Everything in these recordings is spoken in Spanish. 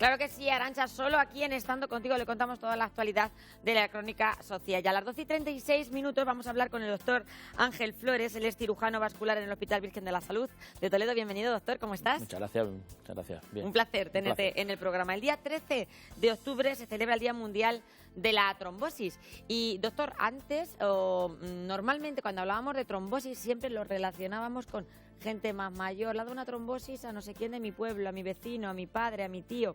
Claro que sí, Arantxa, solo aquí en Estando Contigo le contamos toda la actualidad de la crónica social. Y a las 12:36 vamos a hablar con el doctor Ángel Flores, él es cirujano vascular en el Hospital Virgen de la Salud de Toledo. Bienvenido, doctor, ¿cómo estás? Muchas gracias. Bien. Un placer tenerte en el programa. El día 13 de octubre se celebra el Día Mundial de la Trombosis. Y, doctor, antes, normalmente cuando hablábamos de trombosis siempre lo relacionábamos con gente más mayor. Le ha dado una trombosis a no sé quién de mi pueblo, a mi vecino, a mi padre, a mi tío.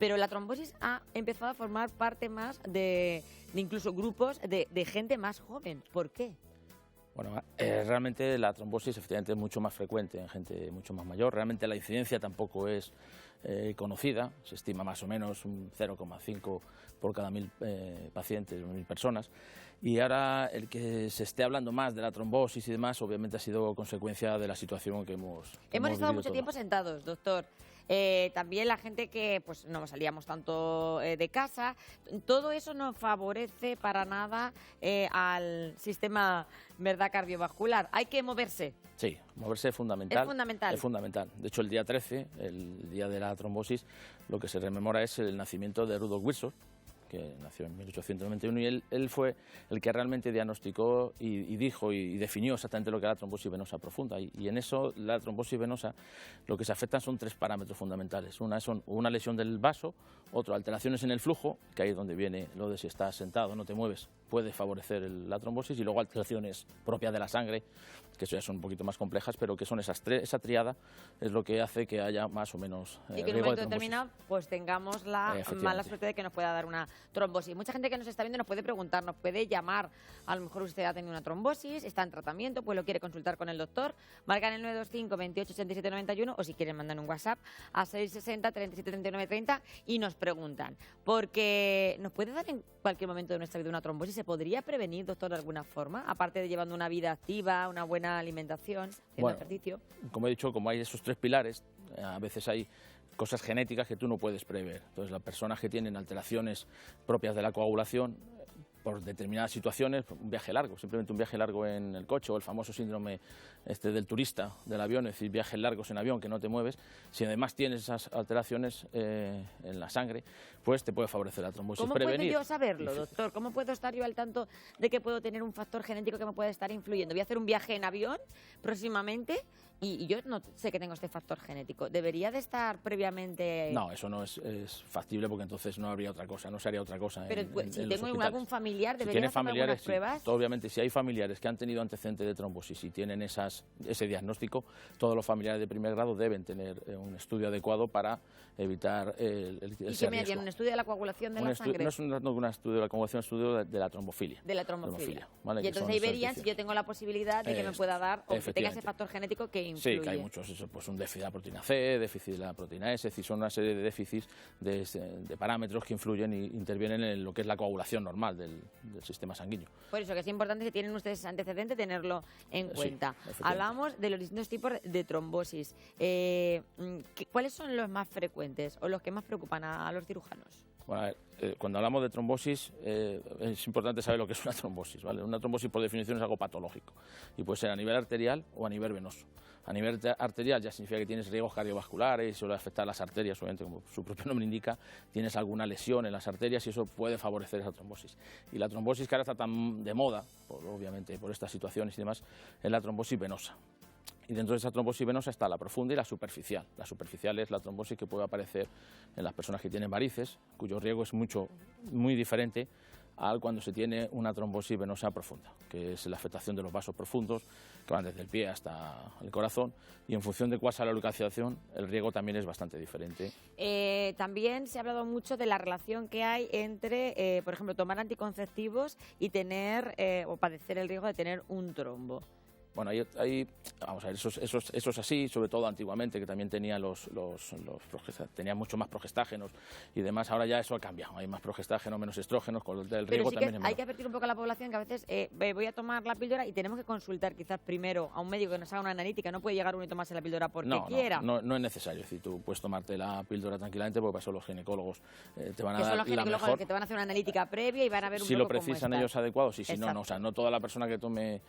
Pero la trombosis ha empezado a formar parte más de incluso grupos de gente más joven. ¿Por qué? Bueno, realmente la trombosis efectivamente es mucho más frecuente en gente mucho más mayor. Realmente la incidencia tampoco es conocida, se estima más o menos un 0,5 por cada 1.000 pacientes, 1.000 personas. Y ahora el que se esté hablando más de la trombosis y demás, obviamente ha sido consecuencia de la situación que hemos estado mucho tiempo sentados, doctor. También la gente que pues no salíamos tanto de casa, todo eso no favorece para nada al sistema, ¿verdad?, cardiovascular. Hay que moverse. Sí, moverse es fundamental. Es fundamental. Es fundamental. De hecho, el día 13, el día de la trombosis, lo que se rememora es el nacimiento de Rudolf Wilson, que nació en 1891, y él fue el que realmente diagnosticó y dijo y definió exactamente lo que era la trombosis venosa profunda. Y en eso, la trombosis venosa, lo que se afectan son tres parámetros fundamentales. Una son una lesión del vaso, otro, alteraciones en el flujo, que ahí es donde viene lo de si estás sentado, no te mueves, puede favorecer la trombosis, y luego alteraciones propias de la sangre, que eso ya son un poquito más complejas, pero que son esa triada es lo que hace que haya más o menos y que en un momento determinado pues tengamos la mala suerte de que nos pueda dar una trombosis. Mucha gente que nos está viendo nos puede preguntar, nos puede llamar, a lo mejor usted ha tenido una trombosis, está en tratamiento, pues lo quiere consultar con el doctor, marcan el 925 28 87 91, o si quieren mandan un WhatsApp a 660 37 39 30 y nos preguntan, porque nos puede dar en cualquier momento de nuestra vida una trombosis. ¿Se podría prevenir, doctor, de alguna forma, aparte de llevando una vida activa, una buena alimentación, haciendo ejercicio? Como he dicho, como hay esos tres pilares, a veces hay cosas genéticas que tú no puedes prever. Entonces, las personas que tienen alteraciones propias de la coagulación, por determinadas situaciones, un viaje largo, simplemente un viaje largo en el coche, o el famoso síndrome del turista del avión, es decir, viajes largos en avión que no te mueves, si además tienes esas alteraciones en la sangre, pues te puede favorecer la trombosis. ¿Cómo puedo yo saberlo, doctor? ¿Cómo puedo estar yo al tanto de que puedo tener un factor genético que me puede estar influyendo? Voy a hacer un viaje en avión próximamente y yo no sé que tengo este factor genético. ¿Debería de estar previamente...? No, eso no es factible, porque entonces no habría otra cosa, no se haría otra cosa. Pero si tengo algún familiar, si ¿debería hacer algunas pruebas? Sí, obviamente, si hay familiares que han tenido antecedentes de trombosis y tienen ese diagnóstico, todos los familiares de primer grado deben tener un estudio adecuado para evitar ¿Y qué me harían? ¿Un estudio de la coagulación de la sangre? No es un estudio de la coagulación, es un estudio de la trombofilia. De la trombofilia. ¿Vale? Y entonces ahí verían si yo tengo la posibilidad de que me pueda dar, o que tenga ese factor genético que influye. Sí, que hay muchos, pues un déficit de la proteína C, déficit de la proteína S, es decir, son una serie de déficits de parámetros que influyen e intervienen en lo que es la coagulación normal del sistema sanguíneo. Por eso que es importante, si tienen ustedes antecedentes, tenerlo en cuenta. Hablamos de los distintos tipos de trombosis. ¿Cuáles son los más frecuentes o los que más preocupan a los cirujanos? Bueno, a ver, cuando hablamos de trombosis, es importante saber lo que es una trombosis, ¿vale? Una trombosis, por definición, es algo patológico y puede ser a nivel arterial o a nivel venoso. A nivel arterial ya significa que tienes riesgos cardiovasculares, suele afectar las arterias, obviamente, como su propio nombre indica, tienes alguna lesión en las arterias y eso puede favorecer esa trombosis. Y la trombosis que ahora está tan de moda, obviamente por estas situaciones y demás, es la trombosis venosa. Y dentro de esa trombosis venosa está la profunda y la superficial. La superficial es la trombosis que puede aparecer en las personas que tienen varices, cuyo riesgo es muy diferente al cuando se tiene una trombosis venosa profunda, que es la afectación de los vasos profundos, que van desde el pie hasta el corazón, y en función de cuál sea la localización, el riesgo también es bastante diferente. También se ha hablado mucho de la relación que hay entre, por ejemplo, tomar anticonceptivos y tener o padecer el riesgo de tener un trombo. Bueno, ahí vamos a ver, eso es así, sobre todo antiguamente, que también tenía tenía mucho más progestágenos y demás. Ahora ya eso ha cambiado, hay más progestágenos, menos estrógenos, con el riesgo también es menor. Hay que advertir un poco a la población que a veces voy a tomar la píldora y tenemos que consultar quizás primero a un médico que nos haga una analítica. No puede llegar uno y tomarse la píldora porque quiera. No es necesario, es decir, tú puedes tomarte la píldora tranquilamente, porque para eso los ginecólogos te van a dar la mejor. Son los ginecólogos que te van a hacer una analítica previa y van a ver un poco si lo precisan ellos adecuados, y si no, o sea, no toda la persona que tome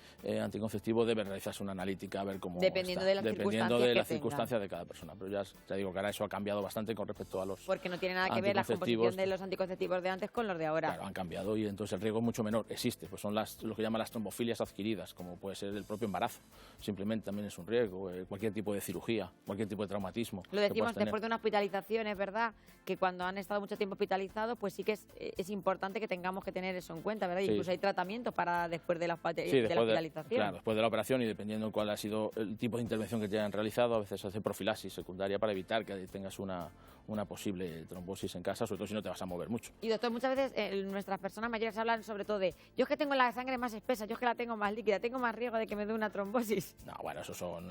anticonceptivo debe realizarse una analítica a ver cómo dependiendo está, de las circunstancias de cada persona. Pero ya te digo que ahora eso ha cambiado bastante con respecto a los porque no tiene nada que ver la composición de los anticonceptivos de antes con los de ahora. Claro, han cambiado y entonces el riesgo es mucho menor. Existe, pues son lo que llaman las trombofilias adquiridas, como puede ser el propio embarazo. Simplemente también es un riesgo, cualquier tipo de cirugía, cualquier tipo de traumatismo. Lo decimos después de una hospitalización, es verdad que cuando han estado mucho tiempo hospitalizados, pues sí que es importante que tengamos que tener eso en cuenta, ¿verdad? Sí. Incluso hay tratamientos para después de la hospitalización. Claro, después de la operación y dependiendo de cuál ha sido el tipo de intervención que te hayan realizado, a veces se hace profilaxis secundaria para evitar que tengas una posible trombosis en casa, sobre todo si no te vas a mover mucho. Y doctor, muchas veces nuestras personas mayores hablan sobre todo de yo es que tengo la sangre más espesa, yo es que la tengo más líquida, tengo más riesgo de que me dé una trombosis. No, bueno, esos son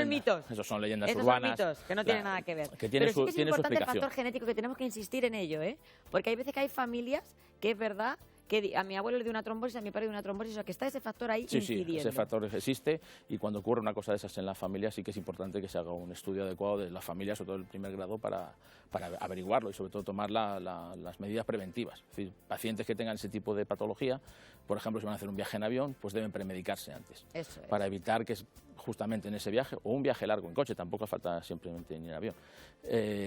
mitos. Esos son leyendas esos urbanas. Son mitos, que no tienen nada que ver. Que tiene Pero sí que es importante el explicación. factor genético, que tenemos que insistir en ello, porque hay veces que hay familias que es verdad que a mi abuelo le dio una trombosis, a mi padre le dio una trombosis, o sea, que está ese factor ahí incidiendo. Sí, ese factor existe y cuando ocurre una cosa de esas en la familia sí que es importante que se haga un estudio adecuado de la familia, sobre todo el primer grado, para averiguarlo y sobre todo tomar las medidas preventivas. Es decir, pacientes que tengan ese tipo de patología, por ejemplo, si van a hacer un viaje en avión, pues deben premedicarse antes. Eso es. Para evitar que justamente en ese viaje, o un viaje largo en coche, tampoco falta simplemente ir en avión,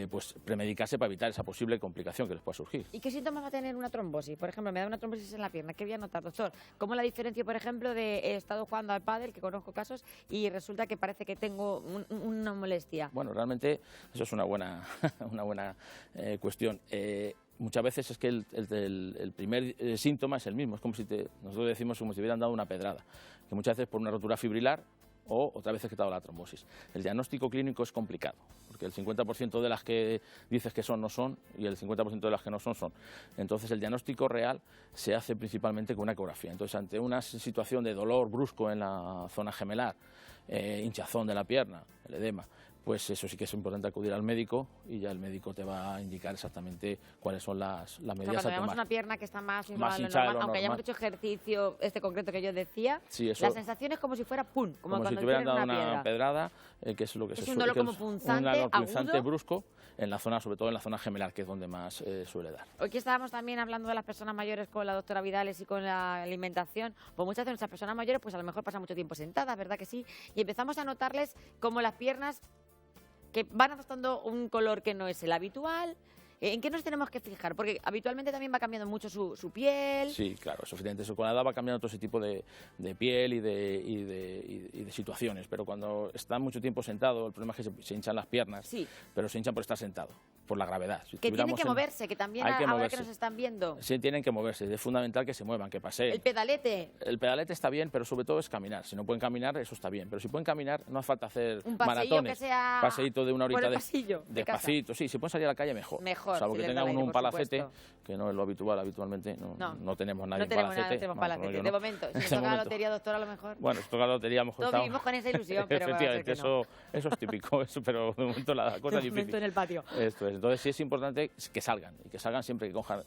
pues premedicarse para evitar esa posible complicación que les pueda surgir. ¿Y qué síntomas va a tener una trombosis? Por ejemplo, me da una trombosis en la pierna, ¿qué voy a notar, doctor? ¿Cómo la diferencio, por ejemplo, de he estado jugando al pádel, que conozco casos, y resulta que parece que tengo una molestia? Bueno, realmente eso es una buena cuestión. Muchas veces es que el primer síntoma es el mismo, es como si nosotros decimos como si te hubieran dado una pedrada, que muchas veces por una rotura fibrilar o otras veces que te ha dado la trombosis. El diagnóstico clínico es complicado, porque el 50% de las que dices que son no son y el 50% de las que no son son. Entonces el diagnóstico real se hace principalmente con una ecografía. Entonces ante una situación de dolor brusco en la zona gemelar, hinchazón de la pierna, el edema, pues eso sí que es importante acudir al médico y ya el médico te va a indicar exactamente cuáles son las medidas a tomar. Cuando veamos una pierna que está más hinchada de lo normal, normal, aunque hayamos hecho ejercicio concreto que yo decía, sí, eso, la sensación es como si fuera pum, como si cuando te hubieran dado una pedrada, que es lo que es un dolor como punzante, un dolor punzante agudo, brusco en la zona, sobre todo en la zona gemelar, que es donde más suele dar. Hoy que estábamos también hablando de las personas mayores con la doctora Vidales y con la alimentación, pues muchas de nuestras personas mayores pues a lo mejor pasan mucho tiempo sentadas, ¿verdad que sí? Y empezamos a notarles como las piernas que van adoptando un color que no es el habitual. ¿En qué nos tenemos que fijar? Porque habitualmente también va cambiando mucho su piel. Sí, claro, suficiente. Eso con la edad va cambiando todo ese tipo de piel y de situaciones, pero cuando está mucho tiempo sentado, el problema es que se hinchan las piernas, sí, pero se hinchan por estar sentado, por la gravedad. Si que tienen que moverse, que también ahora que nos están viendo. Sí, tienen que moverse, es fundamental que se muevan, que paseen. El pedalete. El pedalete está bien, pero sobre todo es caminar. Si no pueden caminar, eso está bien, pero si pueden caminar, no hace falta hacer un maratones. Que sea paseíto de una horita despacito, sí, si pueden salir a la calle mejor. Mejor. Salvo que tengan un palacete, que no es lo habitual habitualmente, no tenemos nadie en palacete. No tenemos palacete, de momento. Si nos toca la lotería, doctor, a lo mejor. Bueno, si toca la lotería, a lo mejor todos vivimos con esa ilusión, pero efectivamente, eso es típico, pero de momento la cosa es difícil. En el patio. Esto es. Entonces sí es importante que salgan, y que salgan siempre que cojan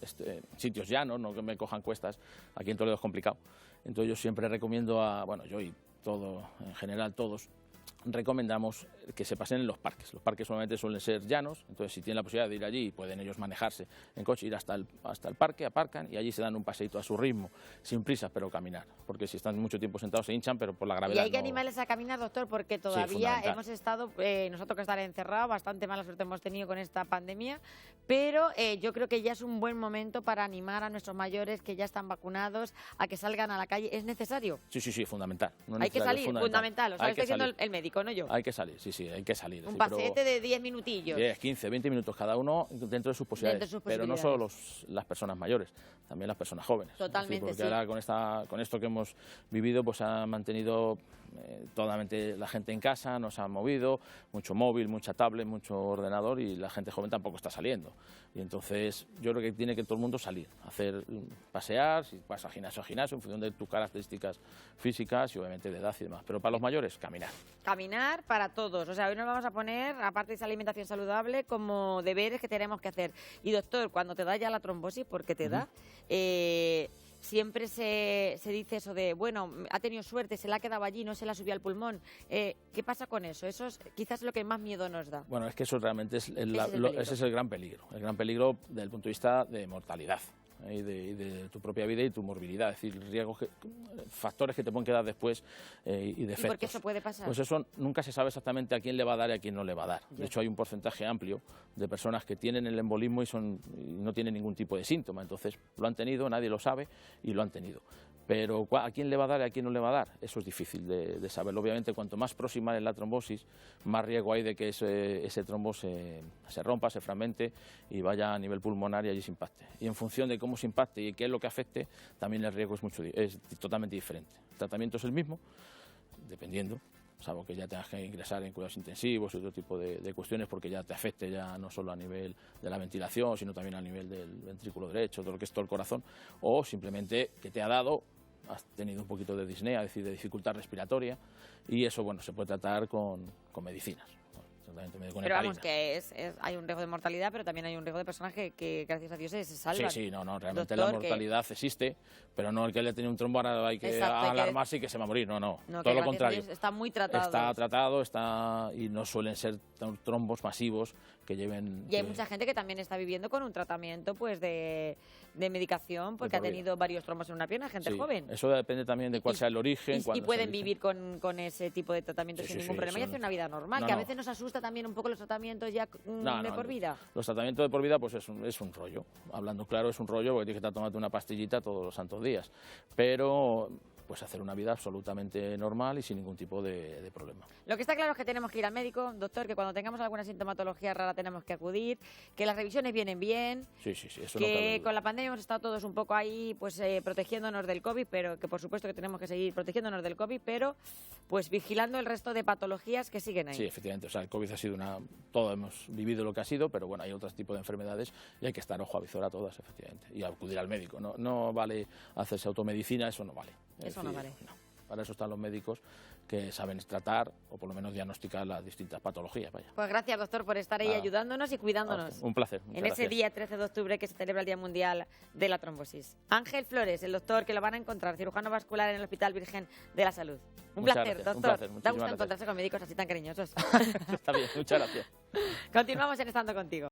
sitios llanos, no que me cojan cuestas. Aquí en Toledo es complicado. Entonces yo siempre recomiendo yo y en general todos, recomendamos que se pasen en los parques. Los parques solamente suelen ser llanos, entonces si tienen la posibilidad de ir allí pueden ellos manejarse en coche, ir hasta el parque, aparcan y allí se dan un paseíto a su ritmo, sin prisa, pero caminar, porque si están mucho tiempo sentados se hinchan, pero por la gravedad. Y hay que animarles a caminar, doctor, porque todavía hemos estado, nosotros que estar encerrados, bastante mala suerte hemos tenido con esta pandemia, pero yo creo que ya es un buen momento para animar a nuestros mayores que ya están vacunados a que salgan a la calle. ¿Es necesario? Sí, fundamental. No hay que salir, fundamental. O sea, estoy diciendo el médico, no yo. Hay que salir, sí, hay que salir. Un paseete de 10 minutillos. 10, 15, 20 minutos cada uno dentro de sus posibilidades. Pero no solo las personas mayores, también las personas jóvenes. Totalmente, porque ahora con esto que hemos vivido, pues ha mantenido totalmente la gente en casa, no se ha movido, mucho móvil, mucha tablet, mucho ordenador y la gente joven tampoco está saliendo. Y entonces yo creo que tiene que todo el mundo salir, pasear, si vas a gimnasio, en función de tus características físicas y obviamente de edad y demás. Pero para los mayores, caminar. Caminar para todos. O sea, hoy nos vamos a poner, aparte de esa alimentación saludable, como deberes que tenemos que hacer. Y doctor, cuando te da ya la trombosis, porque te da, siempre se dice eso de, bueno, ha tenido suerte, se la ha quedado allí, no se la subió al pulmón. ¿Qué pasa con eso? Eso es quizás lo que más miedo nos da. Bueno, es que eso realmente ese es el gran peligro. El gran peligro desde el punto de vista de mortalidad. y de tu propia vida y tu morbilidad, es decir, riesgos, factores que te pueden quedar después y defectos. ¿Y por qué eso puede pasar? Pues eso nunca se sabe exactamente a quién le va a dar y a quién no le va a dar. De hecho, hay un porcentaje amplio de personas que tienen el embolismo y no tienen ningún tipo de síntoma, entonces lo han tenido, nadie lo sabe y lo han tenido. Pero a quién le va a dar y a quién no le va a dar, eso es difícil de saberlo. Obviamente, cuanto más próxima es la trombosis, más riesgo hay de que ese trombo se rompa, se fragmente y vaya a nivel pulmonar y allí se impacte. Y en función de cómo se impacte y qué es lo que afecte, también el riesgo es totalmente diferente. El tratamiento es el mismo, dependiendo, salvo que ya tengas que ingresar en cuidados intensivos y otro tipo de cuestiones, porque ya te afecte ya no solo a nivel de la ventilación, sino también a nivel del ventrículo derecho, todo lo que es todo el corazón, o simplemente que te ha dado, has tenido un poquito de disnea, es decir, de dificultad respiratoria, y eso, bueno, se puede tratar con medicinas. Pero vamos, que hay un riesgo de mortalidad, pero también hay un riesgo de personas que gracias a Dios se salvan. Sí, realmente la mortalidad existe, pero no el que le tiene un trombo ahora hay que alarmarse y que se va a morir, no, todo lo contrario. Está muy tratado. Está tratado, y no suelen ser trombos masivos que lleven... Y hay mucha gente que también está viviendo con un tratamiento pues de medicación, porque ha tenido varios trombos en una pierna, gente joven. Eso depende también de cuál sea el origen. Y pueden vivir con ese tipo de tratamiento sin ningún problema y hacer una vida normal, que a veces nos asusta también un poco los tratamientos ya de por vida. Los tratamientos de por vida pues es un rollo. Hablando claro, es un rollo porque tienes que estar tomando una pastillita todos los santos días. Pero pues hacer una vida absolutamente normal y sin ningún tipo de problema. Lo que está claro es que tenemos que ir al médico, doctor, que cuando tengamos alguna sintomatología rara tenemos que acudir, que las revisiones vienen bien, eso que con la pandemia hemos estado todos un poco ahí pues protegiéndonos del COVID, pero que por supuesto que tenemos que seguir protegiéndonos del COVID, pero pues vigilando el resto de patologías que siguen ahí. Sí, efectivamente, o sea, el COVID ha sido todos hemos vivido lo que ha sido, pero bueno, hay otros tipos de enfermedades y hay que estar ojo a visor a todas, efectivamente, y acudir al médico. No vale hacerse automedicina, eso no vale. Eso no vale. No. Para eso están los médicos que saben tratar o por lo menos diagnosticar las distintas patologías. Vaya. Pues gracias, doctor, por estar ahí ayudándonos y cuidándonos. Un placer. En ese día 13 de octubre que se celebra el Día Mundial de la Trombosis. Ángel Flores, el doctor que lo van a encontrar, cirujano vascular en el Hospital Virgen de la Salud. Un placer, doctor. Un placer, da gusto encontrarse con médicos así tan cariñosos. Está bien, muchas gracias. Continuamos en Estando Contigo.